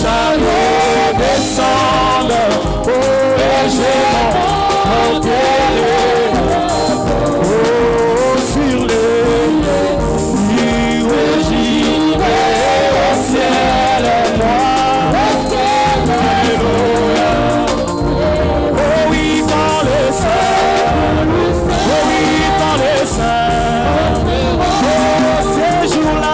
chariot descende, oh, et j'ai monté, oh, sur les nuées, j'y vais au ciel, moi, alléluia. Oh oui, dans les saints, oh oui, dans les saints, oh, ces jours-là.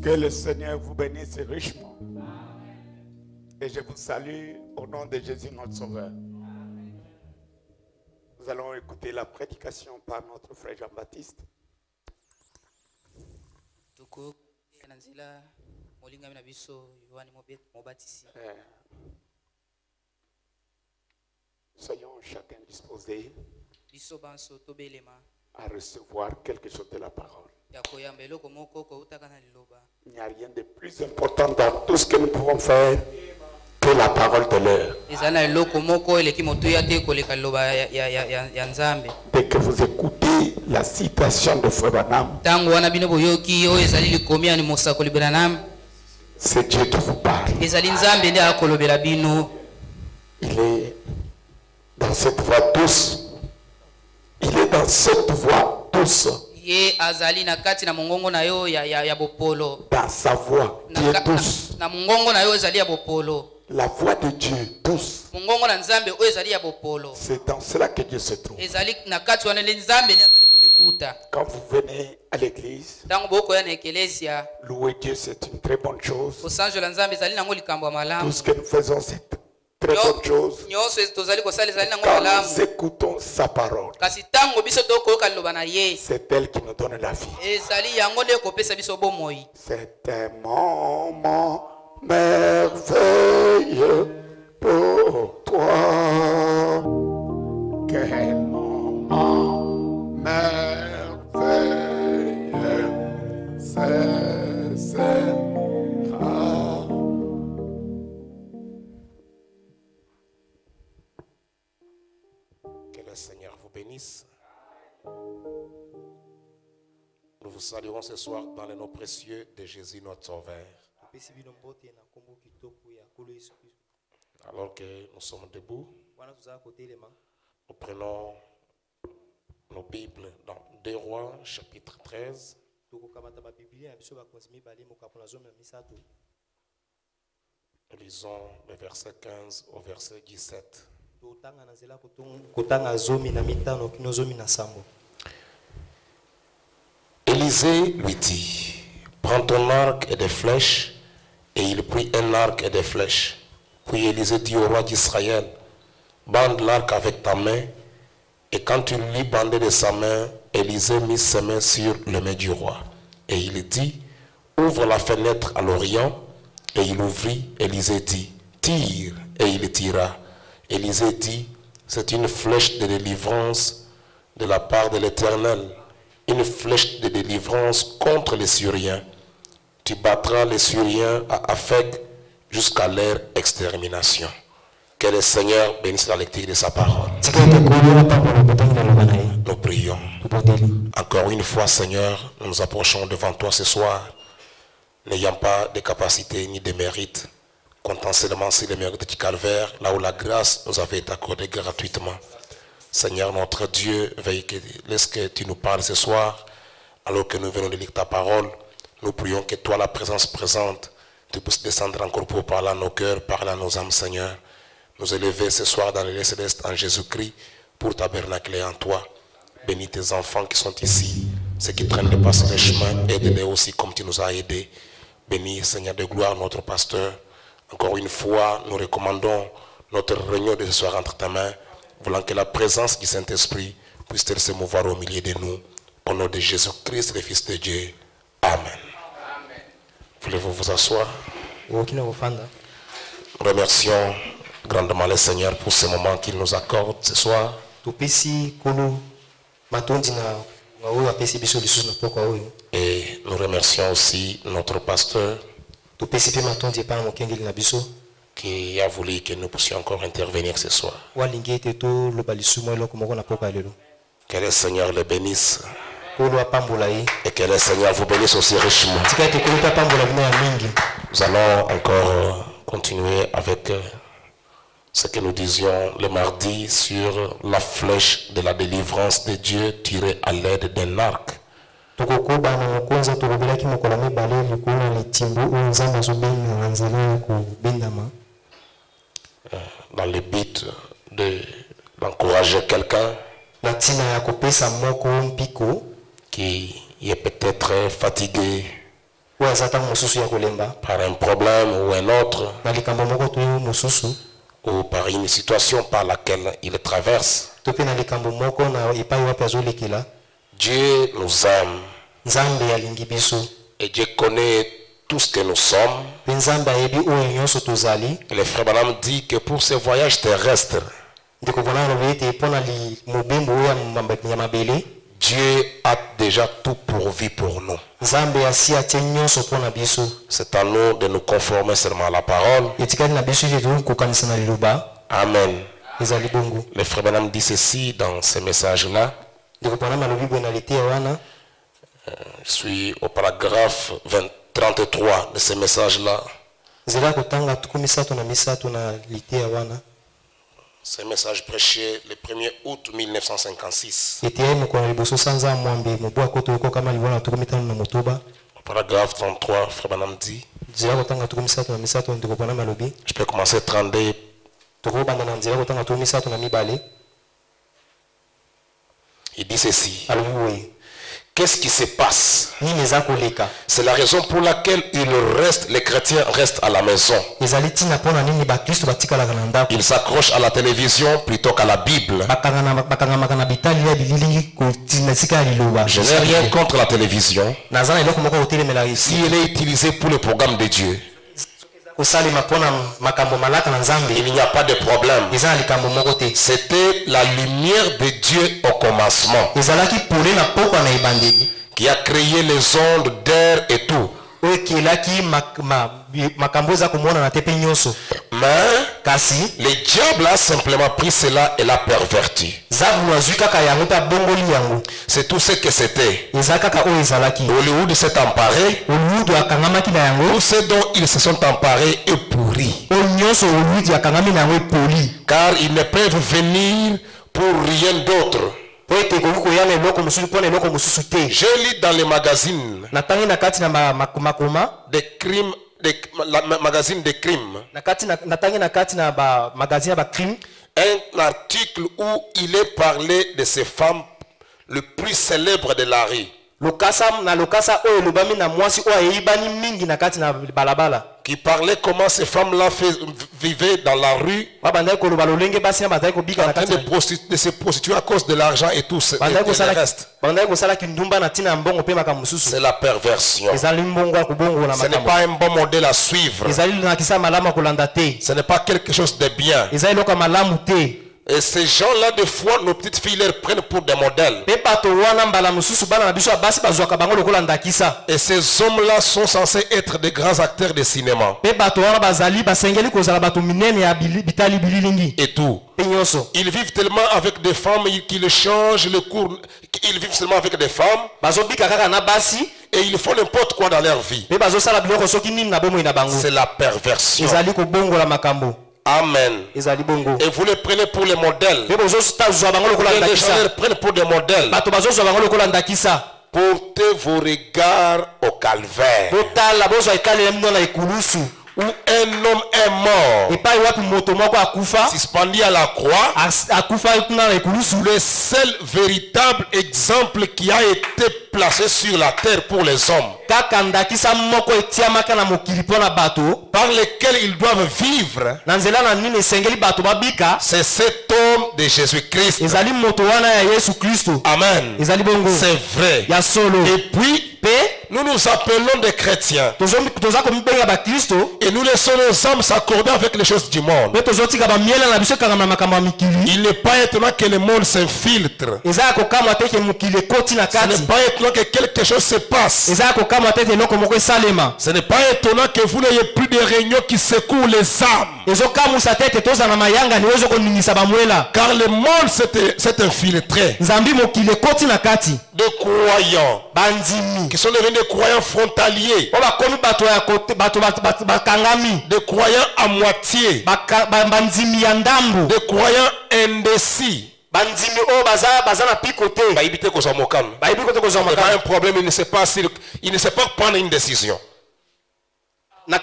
Que le Seigneur vous bénisse richement. Et je vous salue au nom de Jésus notre Sauveur. Nous allons écouter la prédication par notre frère Jean-Baptiste. Soyons chacun disposés à recevoir quelque chose de la parole. Il n'y a rien de plus important dans tout ce que nous pouvons faire que la parole de l'heure. Dès que vous écoutez la citation de Frère Branham, c'est Dieu qui vous parle. Il est dans cette voix douce. Il est dans cette voix douce. Dans sa voix qui est douce. La voix de Dieu douce. C'est dans cela que Dieu se trouve. Quand vous venez à l'église, louer Dieu, c'est une très bonne chose. Tout ce que nous faisons, c'est très bonne chose. Quand nous écoutons sa parole, c'est elle qui nous donne la vie. C'est un moment merveilleux pour toi. Quel moment merveilleux ce sera. Que le Seigneur vous bénisse. Nous vous saluons ce soir dans le nom précieux de Jésus notre Sauveur. Alors que nous sommes debout, nous prenons nos Bibles dans 2 Rois, chapitre 13. Nous lisons le verset 15 au verset 17. Élisée lui dit, prends ton arc et des flèches. Et il prit un arc et des flèches. Puis Élisée dit au roi d'Israël, bande l'arc avec ta main. Et quand tu l'eus bandé de sa main, Élisée mit ses mains sur les mains du roi. Et il dit, ouvre la fenêtre à l'Orient. Et il ouvrit. Élisée dit, tire. Et il tira. Élisée dit, c'est une flèche de délivrance de la part de l'Éternel. Une flèche de délivrance contre les Syriens. Tu battras les Syriens à Aphek jusqu'à leur extermination. Que le Seigneur bénisse la lecture de sa parole. Nous prions. Encore une fois, Seigneur, nous nous approchons devant toi ce soir, n'ayant pas de capacité ni de mérite, comptant seulement sur les mérites du calvaire, là où la grâce nous avait été accordée gratuitement. Seigneur notre Dieu, laisse que tu nous parles ce soir, alors que nous venons de lire ta parole. Nous prions que toi, la présence présente, tu puisses descendre encore pour parler à nos cœurs, parler à nos âmes, Seigneur. Nous élever ce soir dans les lieux célestes en Jésus-Christ pour tabernaculer en toi. Bénis tes enfants qui sont ici, ceux qui traînent de passer les chemins, aide-les aussi comme tu nous as aidés. Bénis, Seigneur de gloire, notre pasteur. Encore une fois, nous recommandons notre réunion de ce soir entre tes mains, voulant que la présence du Saint-Esprit puisse-t-elle se mouvoir au milieu de nous. Au nom de Jésus-Christ, le Fils de Dieu. Amen. Voulez-vous vous asseoir? Nous remercions grandement le Seigneur pour ce moment qu'il nous accorde ce soir. Et nous remercions aussi notre pasteur qui a voulu que nous puissions encore intervenir ce soir. Que le Seigneur le bénisse. Et que le Seigneur vous bénisse aussi richement. Nous allons encore continuer avec ce que nous disions le mardi sur la flèche de la délivrance de Dieu tirée à l'aide d'un arc. Dans le but d'encourager quelqu'un qui est peut-être fatigué par un problème ou un autre, ou par une situation par laquelle il traverse. Dieu nous aime et Dieu connaît tout ce que nous sommes. Et le frère Branham dit que pour ce voyage terrestre, Dieu a déjà tout pourvu pour nous. C'est à nous de nous conformer seulement à la parole. Amen. Le frère Branham dit ceci dans ce message-là. Je suis au paragraphe 33 de ce message-là. Ce message prêché le 1er août 1956. Paragraphe 33, frère Branham dit. Je peux commencer 32. Il dit ceci. Qu'est-ce qui se passe? C'est la raison pour laquelle les chrétiens restent à la maison. Ils s'accrochent à la télévision plutôt qu'à la Bible. Je n'ai rien contre la télévision si elle est utilisée pour le programme de Dieu. Il n'y a pas de problème. C'était la lumière de Dieu au commencement qui a créé les ondes d'air et tout. Mais le diable a simplement pris cela et l'a perverti. C'est tout ce que c'était. Hollywood s'est emparé. Tout ce dont ils se sont emparés est pourri. Car ils ne peuvent venir pour rien d'autre. J'ai lu dans les magazines des crimes, magazine de crimes, un article où il est parlé de ces femmes le plus célèbres de la rue. Qui parlait comment ces femmes-là vivaient dans la rue, en train de se prostituer à cause de l'argent et tout le reste. C'est la perversion. Ce n'est pas un bon modèle à suivre. Ce n'est pas quelque chose de bien. Et ces gens-là, des fois, nos petites filles les prennent pour des modèles. Et ces hommes-là sont censés être des grands acteurs de cinéma. Et tout. Ils vivent tellement avec des femmes qu'ils changent le cours. Ils vivent seulement avec des femmes. Et ils font n'importe quoi dans leur vie. C'est la perversion. Amen. Et vous les prenez pour les modèles. Les gens les prennent pour des modèles. Portez vos regards au calvaire. Où un homme est mort, suspendu à la croix, le seul véritable exemple qui a été placé sur la terre pour les hommes, par lesquels ils doivent vivre, c'est cet homme de Jésus-Christ. Amen. C'est vrai. Et puis nous nous appelons des chrétiens et nous laissons nos âmes s'accorder avec les choses du monde. Il n'est pas étonnant que le monde s'infiltre. Ce n'est pas étonnant que quelque chose se passe. Ce n'est pas étonnant que vous n'ayez plus de réunions qui secouent les âmes. Car le monde s'est infiltré de croyants qui sont devenus des croyants frontaliers, des croyants à moitié, des croyants indécis. Il a un problème, il ne sait pas prendre une décision. Il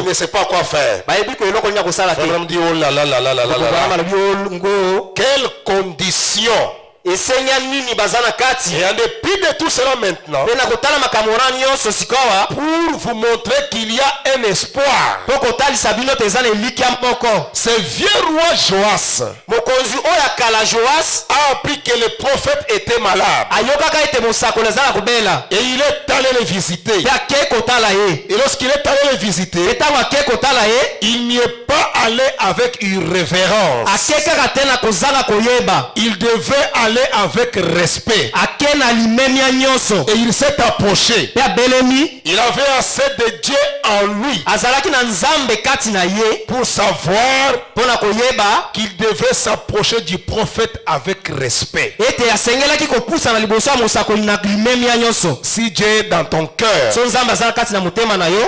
ne sait pas quoi faire. Frère me dit, oh là là là là là là là. Quelle condition! Et en dépit de tout cela maintenant, pour vous montrer qu'il y a un espoir, ce vieux roi Joas a appris que le prophète était malade. Et il est allé le visiter. Et lorsqu'il est allé le visiter, il n'y est pas allé avec une révérence. Il devait aller avec respect. Et il s'est approché. Il avait assez de Dieu en lui pour savoir qu'il devait s'approcher du prophète avec respect. Si Dieu est dans ton cœur,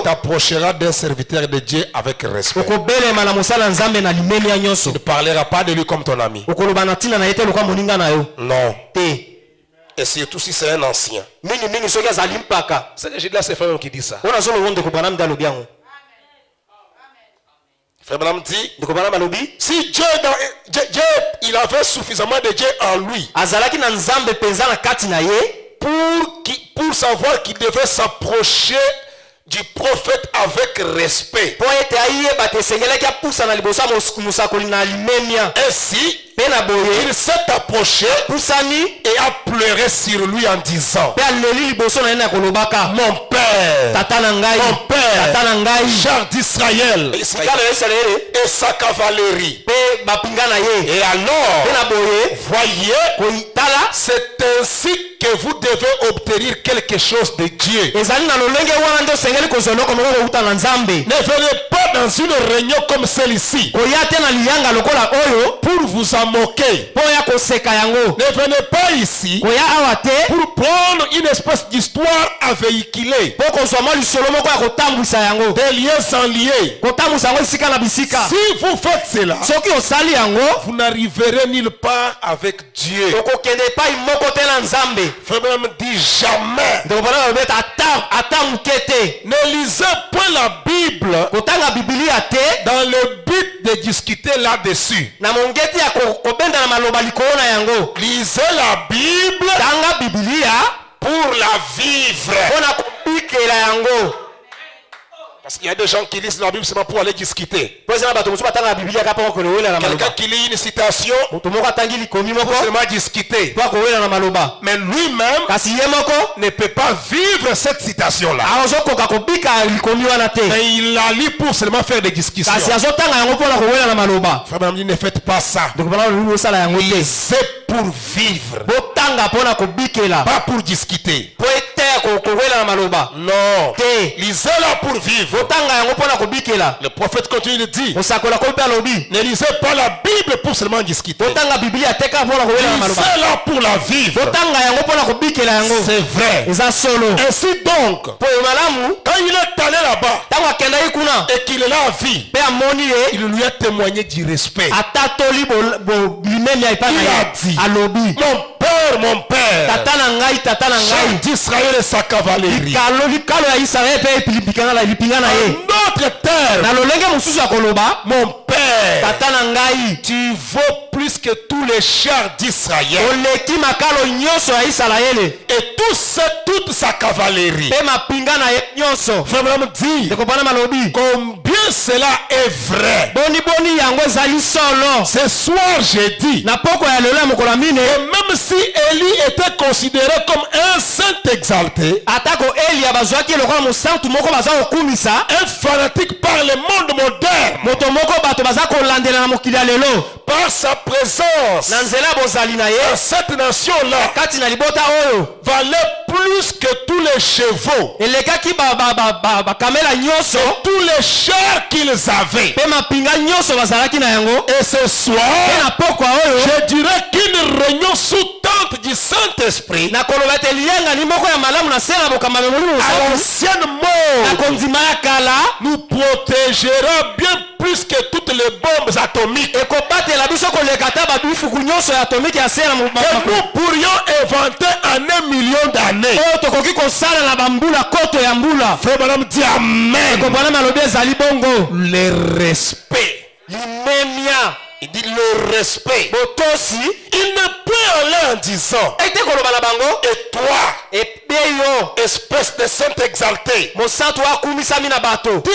t'approcheras d'un serviteur de Dieu avec respect. Il ne parlera pas de lui comme ton ami. Non. Et surtout si c'est un ancien. C'est déjà ces frères qui disent ça. Frère Branham dit, si Dieu il avait suffisamment de Dieu en lui pour savoir qu'il devait s'approcher du prophète avec respect. Ainsi, il s'est approché et a pleuré sur lui en disant, mon père, char d'Israël et sa cavalerie. Et alors, voyez, c'est ainsi que vous devez obtenir quelque chose de Dieu. Ne venez pas dans une réunion comme celle-ci pour vous en moquer. Ne venez pas ici pour prendre une espèce d'histoire à véhiculer. Des liens sans liés. Si vous faites cela, vous n'arriverez nulle part avec Dieu. Frère Branham dit jamais. Ne lisez point la Bible dans le but de discuter là-dessus. Lisez la Bible pour la vivre. Parce qu'il y a des gens qui lisent la Bible seulement pour aller discuter. Quelqu'un qui lit une citation pour seulement discuter. Mais lui-même ne peut pas vivre cette citation-là. Mais il la lit pour seulement faire des discussions. Frère, ne faites pas ça. C'est pour vivre. Pas pour discuter. Non. Lisez-la pour vivre. Le prophète continue de dire, ne lisez pas la Bible pour seulement discuter. Lisez-la pour la vivre. C'est vrai. Ainsi donc, quand il est allé là-bas et qu'il est là à vie, il lui a témoigné du respect. Il a dit, mon père, chef d'Israël et sa cavalerie, notre terre, mon père, tu vaux plus que tous les chars d'Israël et toute sa cavalerie. Frère Branham dit, combien cela est vrai. Ce soir j'ai dit, et même si Élie était considéré comme un saint exalté, un fanatique par le monde moderne, par sa présence dans cette nation-là, valait plus que tous les chevaux et tous les chars qu'ils avaient. Et ce soir, je dirais qu'une réunion sous tente du Saint-Esprit à l'ancienne mort nous protégera bien plus que toutes les bombes atomiques. Et nous pourrions inventer en 1 million d'années. Frère Branham dit amen. Le respect. Il dit le respect. Il ne peut aller en disant, et toi, espèce de saint exalté, tu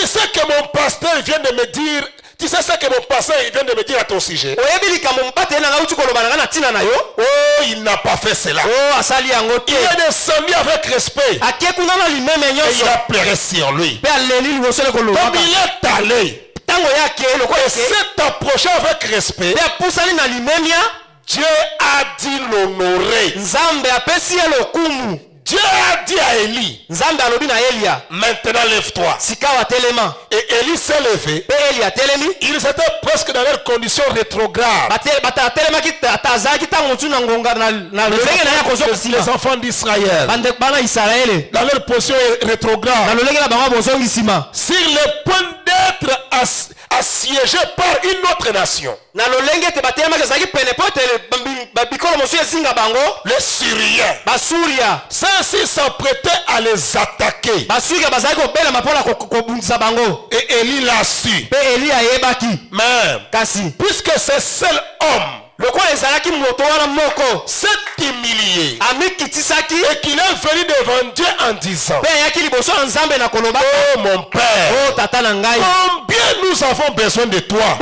sais que mon pasteur vient de me dire, tu sais ce que mon pasteur vient de me dire à ton sujet. Oh, il n'a pas fait cela. Il est descendu avec respect. Et il a pleuré sur lui. Comme il est allé, et s'est approché avec respect, Dieu a dit l'honorer. Dieu a dit à Élie, maintenant lève-toi. Et Élie s'est levé. Ils étaient presque dans leur condition rétrograde. Les enfants d'Israël, dans leur position rétrograde, sur le point d'être assiégé par une autre nation. Les Syriens, ceux-ci s'apprêtaient à les attaquer. Et Élie l'a su. Même, puisque ce seul homme s'est humilié et qu'il est venu devant Dieu en disant, oh mon Père, combien nous avons besoin de toi.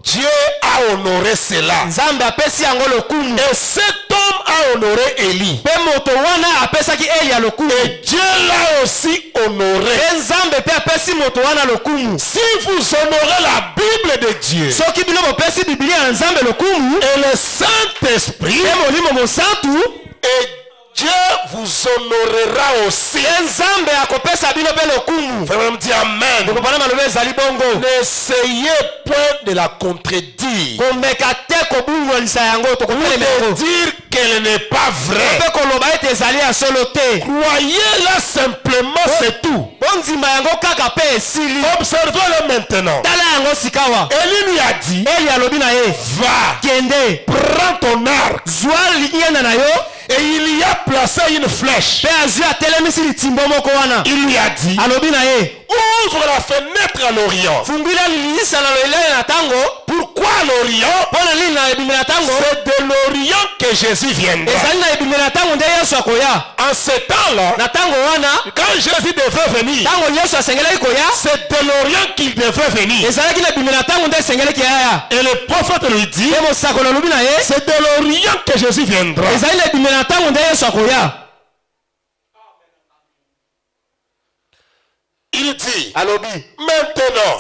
Dieu a honoré cela. Et cet homme a honoré Élie. Et Dieu l'a aussi honoré. Si vous honorez la Bible de Dieu et le Saint-Esprit, et Dieu vous honorera aussi. Frère me dit amen. N'essayez point de la contredire. De dire qu'elle n'est pas vraie. Croyez-la simplement, c'est tout. Observez-le maintenant. Élie lui a dit, va, prends ton arc. Et il y a placé une flèche. Il lui a dit, ouvre la fenêtre à l'Orient. Pourquoi à l'Orient? C'est de l'Orient que Jésus viendra. En ce temps-là, quand Jésus devait venir, c'est de l'Orient qu'il devait venir. Et le prophète lui dit, c'est de l'Orient que Jésus viendra. Il dit, maintenant,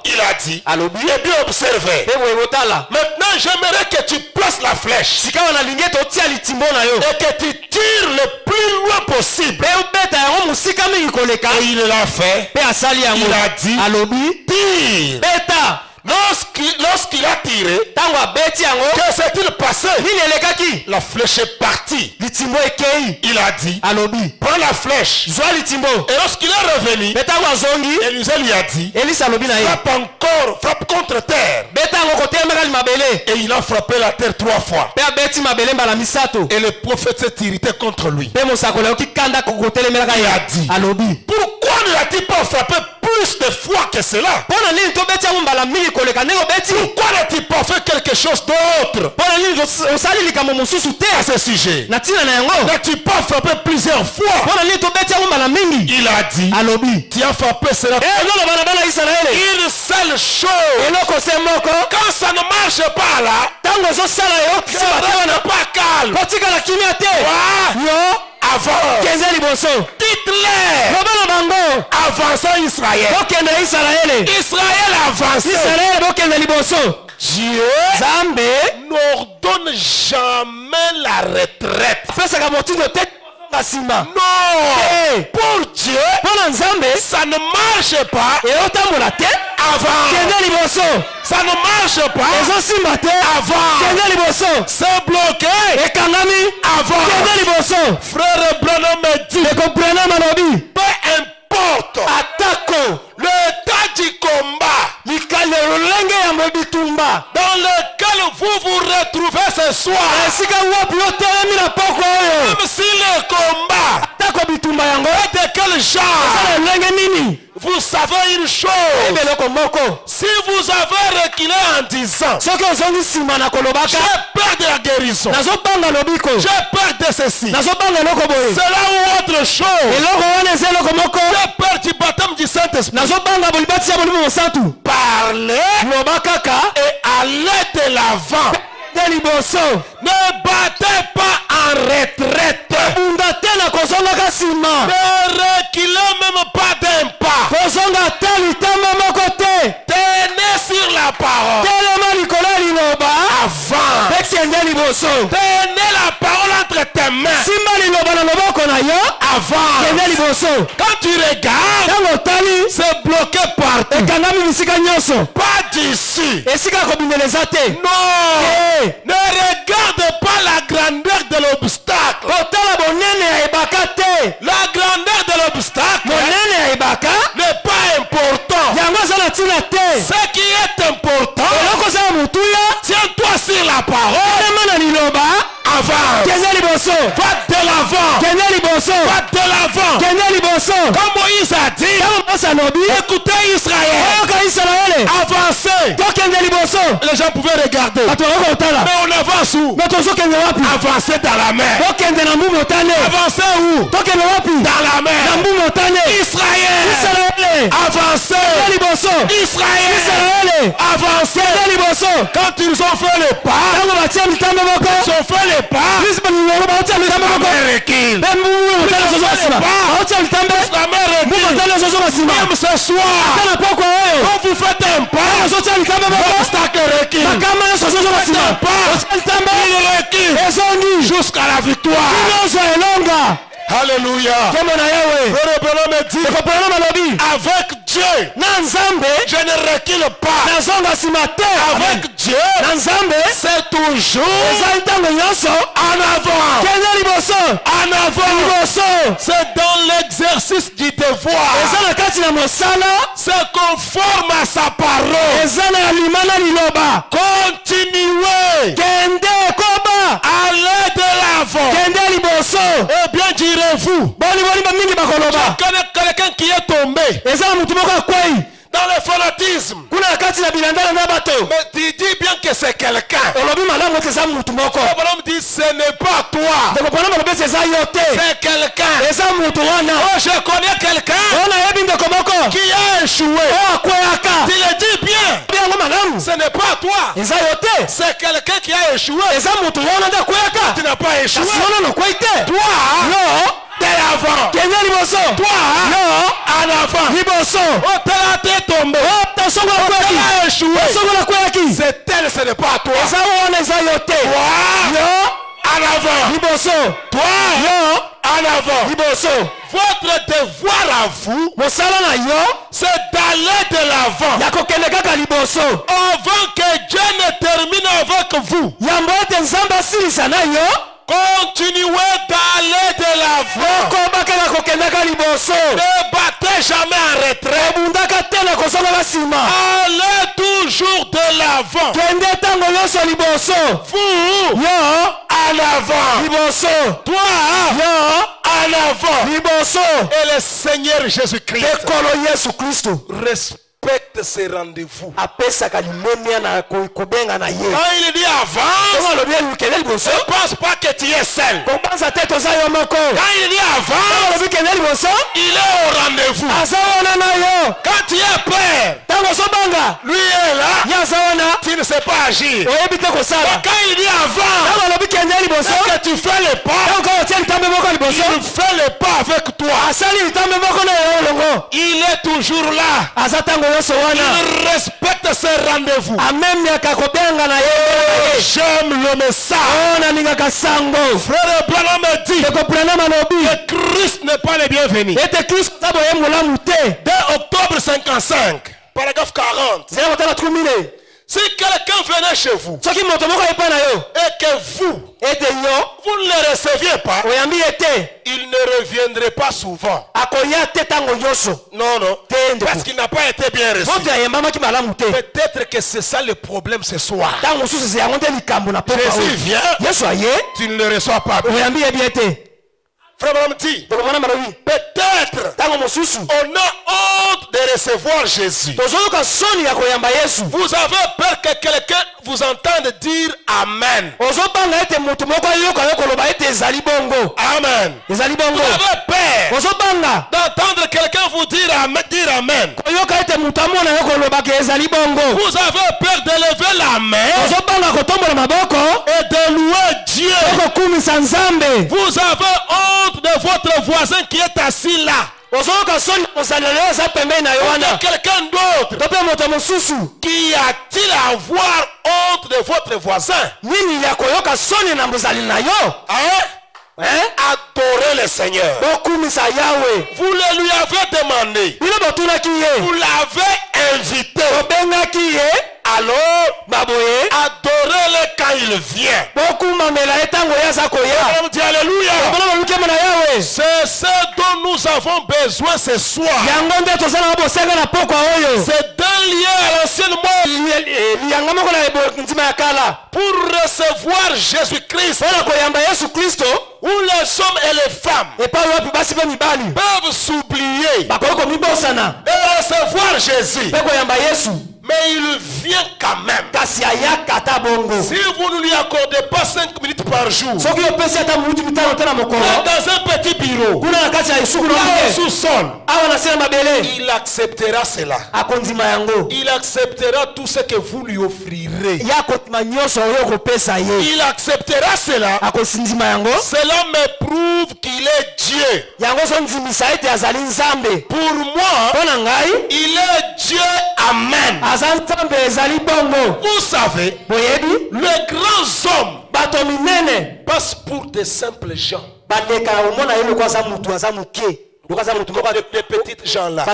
il a dit, et bien observé. Maintenant, j'aimerais que tu places la flèche et que tu tires le plus loin possible. Et il l'a fait. Il a dit, tire. Lorsqu'il a tiré, que s'est-il passé? La flèche est partie. Il a dit, prends la flèche. Et lorsqu'il est revenu, Élisée lui a dit, frappe encore, frappe contre terre. Et il a frappé la terre 3 fois. Et le prophète s'est irrité contre lui. Il a dit, pourquoi ne l'a-t-il pas frappé plus de fois que cela? Pourquoi n'a-t-il pas fait quelque chose d'autre à ce sujet? N'as-tu pas frappé plusieurs fois? Il a dit, tu as frappé cela une seule chose. Quand ça ne marche pas là, ne pas calme. Avance. Dites-les. Avançons Israël. Israël avance. Dieu n'ordonne jamais la retraite. Non. Pour Dieu, ça ne marche pas. Avant. Ça ne marche pas. Avant. C'est bloqué. Avant. Frère Branham me dit, peu importe le tas du combat dans lequel vous vous retrouvez ce soir, même si le combat est de quel genre, vous savez une chose, si vous avez reculé en disant j'ai peur de la guérison, j'ai peur de ceci, cela ou autre chose, j'ai peur du baptême du Saint-Esprit, parlez et allez de l'avant. Ne battez pas en retraite. Ne reculez même pas d'un pas. Tenez sur la parole. Avant. Tenez la parole entre tes mains. Avant. Quand tu regardes, c'est bloqué partout. Pas d'ici. Non. Ne regarde pas la grandeur de l'obstacle. La grandeur de l'obstacle n'est pas important. Ce qui est important, tiens-toi sur la parole. Avant. Va de l'avant. Va de l'avant. Comme Moïse a dit, écoutez Israël. Avancez. Les gens pouvaient regarder. Mais on avance où? Avancez dans la mer. Avancez où? Dans la mer. Israël. Avancez. Israël. Avancez. Quand ils ont fait le pas, Même ce soir, quand vous faites un pas, l'obstacle recule. Il recule jusqu'à la victoire. Alléluia. Avec Dieu, je ne recule pas. Avec Dieu, c'est toujours en avant. En avant. C'est dans l'exercice du devoir. C'est conforme à sa parole. Continuez. Allez de l'avant. Eh bien, direz-vous. Je connais quelqu'un qui est tombé dans le fanatisme. Mais tu dis bien que c'est quelqu'un. Abraham dit ce n'est pas toi. C'est quelqu'un. Oh, je connais quelqu'un qui a échoué. Tu le dis bien. Ce n'est pas toi. C'est quelqu'un qui a échoué. Tu n'as pas échoué. Toi, de l'avant. Toi, en avant. Oh, t'as tombé. Oh, t'as échoué. C'est elle, ce n'est pas toi. Toi, en avant. Toi, en avant. Votre devoir à vous, c'est d'aller de l'avant. Avant que Dieu ne termine avec vous. Continuez d'aller de l'avant. Ne battez jamais en retrait. Allez toujours de l'avant. Vous, en avant. Toi, en avant. Et le Seigneur Jésus-Christ respecte ses rendez-vous. Quand il dit avant, ne pense pas que tu es seul. Quand il dit avant, il est au rendez-vous. Quand tu es père, lui est là, tu ne sais pas agir. Quand il dit avant, c'est que tu fais le pas, il fait le pas avec toi. Il est toujours là. Il respecte ses rendez-vous. J'aime le message. Frère Branham dit que Christ n'est pas le bienvenu. Dès octobre 55, paragraphe 40. Si quelqu'un venait chez vous et que vous ne le receviez pas, il ne reviendrait pas souvent. Non, parce qu'il n'a pas été bien reçu. Peut-être que c'est ça le problème ce soir. Jésus vient, tu ne le reçois pas bien. Frère Branham dit, peut-être on a honte de recevoir Jésus. Vous avez peur que quelqu'un vous entende dire Amen. Amen. Vous avez peur d'entendre quelqu'un vous dire Amen. Vous avez peur de lever la main et de louer Dieu. Vous avez honte de votre voisin qui est assis là. Il y a quelqu'un d'autre qui a-t-il à avoir honte de votre voisin? Adorez le Seigneur. Vous le lui avez demandé. Vous l'avez invité. Alors, adorez-le quand il vient. Alléluia. C'est ce dont nous avons besoin ce soir. C'est d'un lien à l'ancienne mort. Pour recevoir Jésus-Christ, où les hommes et les femmes peuvent s'oublier et recevoir Jésus. Mais il vient quand même. Si vous ne lui accordez pas 5 minutes par jour, dans un petit bureau, au sous-sol, il acceptera cela. Il acceptera tout ce que vous lui offrirez. Il acceptera cela. Cela me prouve qu'il est Dieu. Pour moi, il est Dieu. Amen. Vous savez, les grands hommes passent pour des simples gens. Les petites gens là.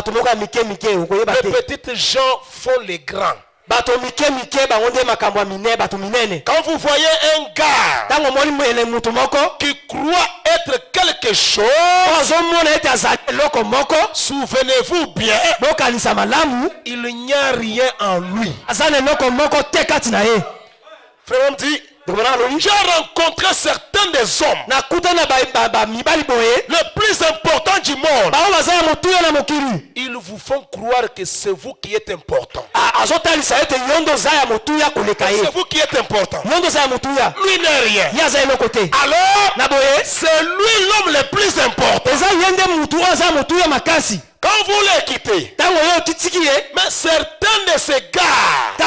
Les petites gens font les grands. Quand vous voyez un gars qui croit être quelque chose, souvenez-vous bien, il n'y a rien en lui. Frère, dit, j'ai rencontré certains des hommes le plus important du monde. Ils vous font croire que c'est vous qui êtes important. C'est vous qui êtes important. Lui n'est rien. Alors, c'est lui l'homme le plus important. Quand vous les quittez, mais certains de ces gars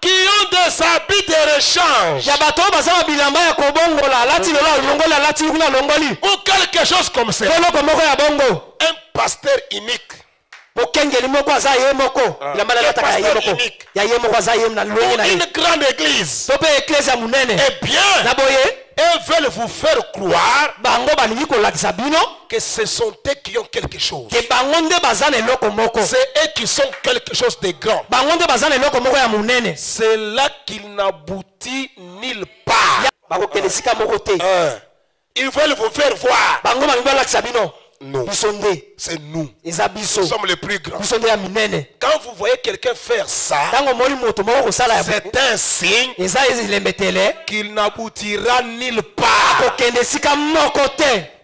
qui ont des habits de rechange ou quelque chose comme ça, un pasteur unique, une grande église, eh bien, elles veulent vous faire croire que ce sont eux qui ont quelque chose. C'est eux qui sont quelque chose de grand. C'est là qu'il n'aboutit nulle part. Ils veulent vous faire voir. Non, c'est nous. Nous sommes les plus grands. Quand vous voyez quelqu'un faire ça, c'est un signe qu'il n'aboutira nulle part.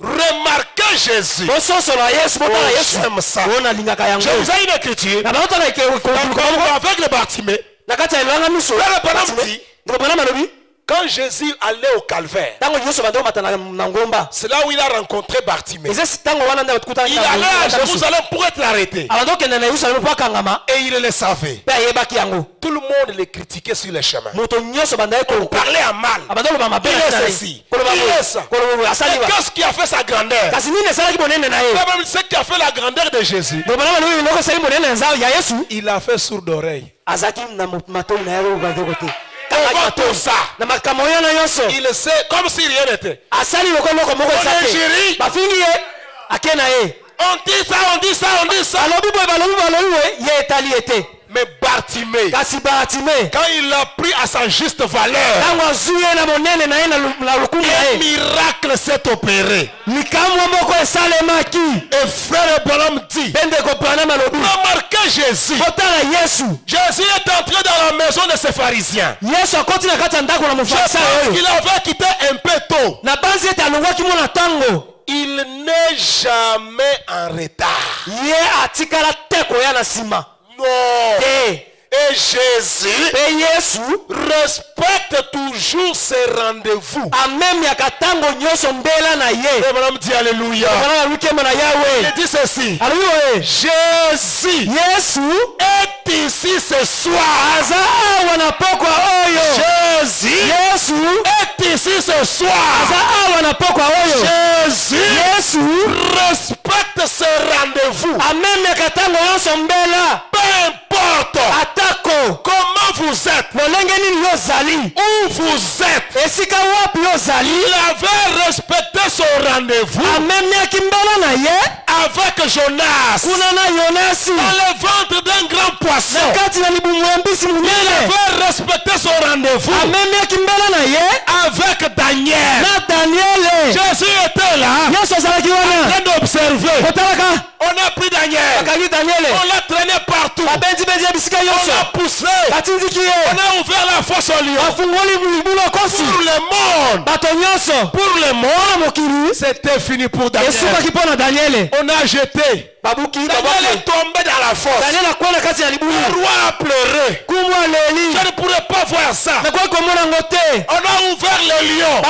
Remarquez Jésus. J'aime ça. Je vous ai une écriture. Avec le Bartimée, quand Jésus allait au calvaire, c'est là où il a rencontré Bartimée. Il allait à Jérusalem pour être arrêté. Et il le savait. Tout le monde le critiquait sur les chemins. On parlait à mal. Il est ceci. Il est ça. Et qu'est-ce qui a fait sa grandeur? Même ce qui a fait la grandeur de Jésus, il a fait sourd d'oreille. Tout ça. Il sait comme si rien n'était. On dit ça, on dit ça, on dit ça. Mais Bartimée, quand il l'a pris à sa juste valeur, un miracle s'est opéré. Et frère Branham dit, remarquez Jésus. Jésus est entré dans la maison de ces pharisiens. Je pense qu'il avait quitté un peu tôt. Il n'est jamais en retard. Non. Et Jésus respecte toujours ses rendez-vous. Et dit alléluia. Il dit ceci. Jésus est ici ce soir. Jésus est ici ce soir. Jésus respecte ses rendez-vous. Peu importe comment vous êtes, où vous êtes, il avait respecté son rendez-vous avec Jonas dans le ventre d'un grand poisson. Il avait respecté son rendez-vous avec Daniel. Jésus était là en train d'observer. On a pris Daniel, on l'a traîné partout, on l'a poussé, on a ouvert la fosse au lion. Pour le monde, c'était fini pour Daniel. On a jeté. Daniel est tombé dans la fosse. Le roi a pleuré. Je ne pourrais pas voir ça. On a ouvert les lions.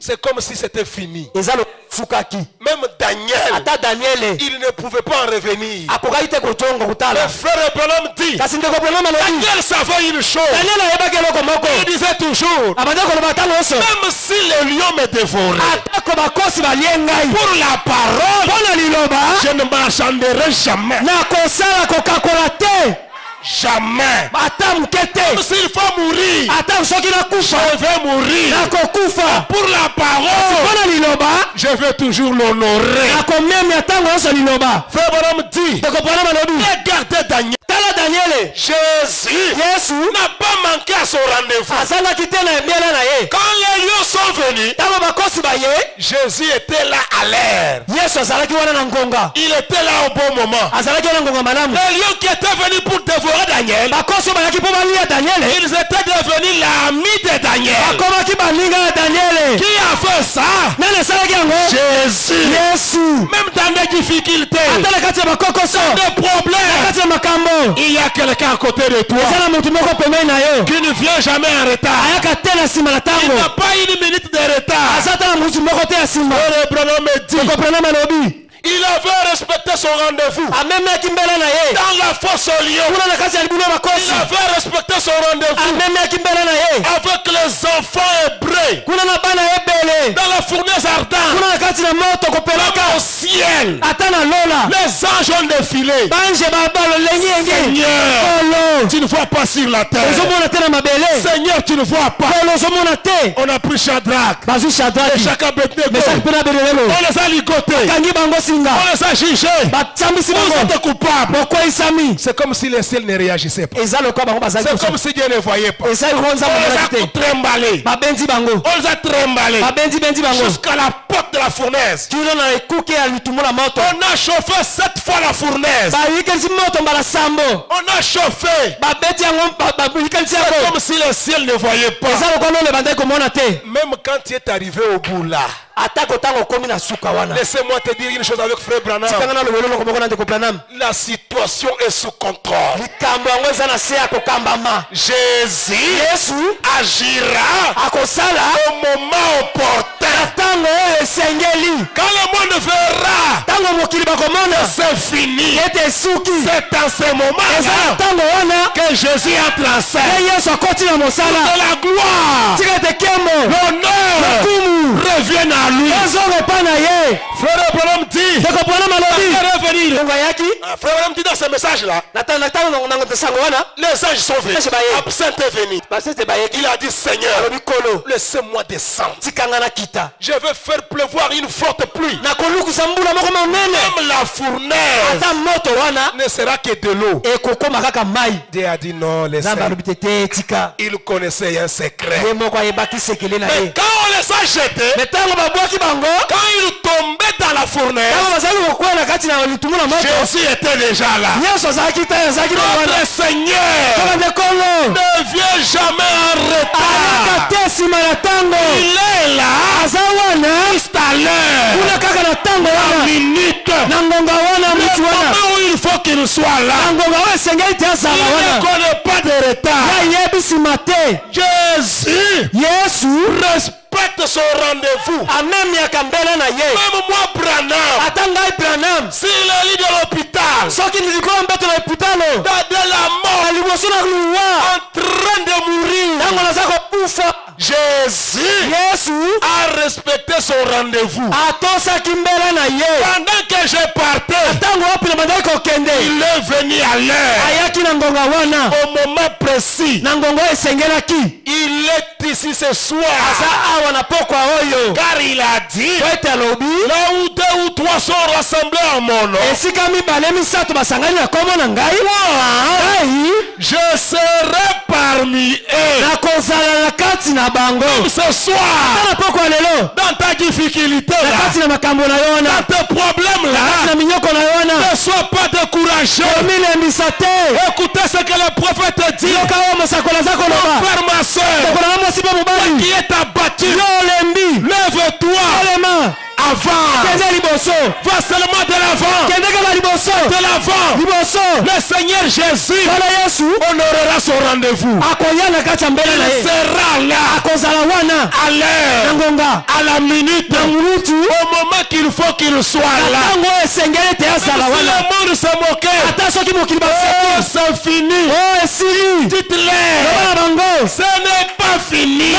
C'est comme si c'était fini. Même Daniel, il ne pouvait pas en revenir. Le frère Branham dit, Daniel savait une chose. Il disait toujours, même si le lion me dévorait, pour la parole, je ne marchanderai jamais. Jamais. Même s'il faut mourir, je vais mourir. Pour la parole, je vais toujours l'honorer. Frère Branham dit, regardez Daniel. Jésus n'a pas manqué à son rendez-vous. Quand les lions sont venus, Jésus était là à l'air. Il était là au bon moment. Les lions qui étaient venus pour dévorer Daniel, ils étaient devenus l'ami de Daniel. Qui a fait ça? Jésus. Même dans des difficultés, dans des problèmes, il y a quelqu'un à côté de toi qui ne vient jamais en retard. Il n'a pas une minute de retard. Il avait respecté son rendez-vous. Dans la fosse au lion, il avait respecté son rendez-vous avec les enfants hébreux. Dans la fournaise ardente, comme au ciel, les anges ont défilé. Seigneur, tu ne vois pas sur la terre. Seigneur, tu ne vois pas. On a pris Shadrach, Meshach et Abednego. On les a ligotés. On les a jugés. Vous êtes coupables. C'est comme si le ciel ne réagissait pas. C'est comme si Dieu ne voyait pas. On les a trimballés. On les a trimballés jusqu'à la porte de la fournaise. On a chauffé 7 fois la fournaise. On a chauffé. C'est comme si le ciel ne voyait pas. Même quand tu es arrivé au bout là, laissez-moi te dire une chose avec frère Branham. La situation est sous contrôle. Jésus agira au moment opportun. Quand le monde verra, c'est fini. C'est dans ce moment que Jésus entre en scène. De la gloire, l'honneur reviennent à lui. Frère Branham dit, Frère Branham dit dans ce message là, les anges sont venus. Absinthe est venu. Il a dit, Seigneur, laissez-moi descendre. Je vais faire pleuvoir une forte pluie. Même la fournaise ne sera que de l'eau. Dieu a dit non, il connaissait un secret. Mais quand on les a jetés, quand ils tombaient dans la fournaise, Jésus était déjà là. Notre Seigneur ne vient jamais en retard. Il est là, juste à l'heure, la minute, le moment où il faut qu'il soit là. Il ne connaît pas de retard. Jésus respecte son rendez-vous. Même moi, Branham, s'il est lit de l'hôpital, dans la mort, en train de mourir, Jésus a respecté son rendez-vous. Pendant que je partais, il est venu à l'heure, au moment précis. Il est ici ce soir, car il a dit, là où 2 ou 3 sont rassemblés en mon nom, je serai parmi eux. Comme ce soir, dans ta difficulté là, dans tes problèmes là, ne sois pas découragé. Écoutez ce que le prophète dit. Mon frère, ma soeur, qui est abattu, lève-toi avant. Va seulement de l'avant. De l'avant. Le Seigneur Jésus honorera son rendez-vous. Il sera là à l'heure, à la minute, au moment qu'il faut qu'il soit là. Si le monde se moquait, oh, c'est fini. Dites-les, ce n'est pas fini.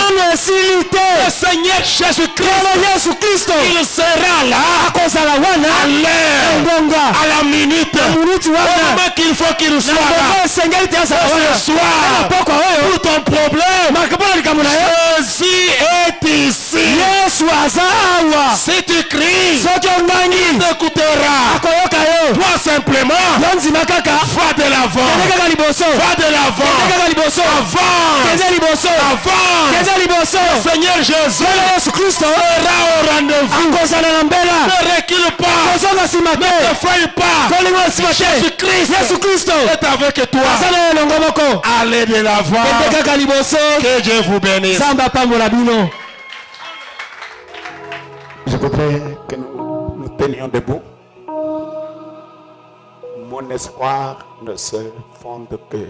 Le Seigneur Jésus-Christ, il sera là à l'heure, à la minute, au moment qu'il faut qu'il soit là. Ce soir, pour ton problème, Jésus est ici. Si tu cries, il t'écoutera. Toi simplement, va de l'avant. Va de l'avant. Avant. Seigneur Jésus sera au rendez-vous. Ne recule pas. Ne t'effraie pas. Jésus-Christ est avec toi. Allez de l'avant. Que Dieu vous bénisse. Je voudrais que nous nous tenions debout. Mon espoir ne se fonde que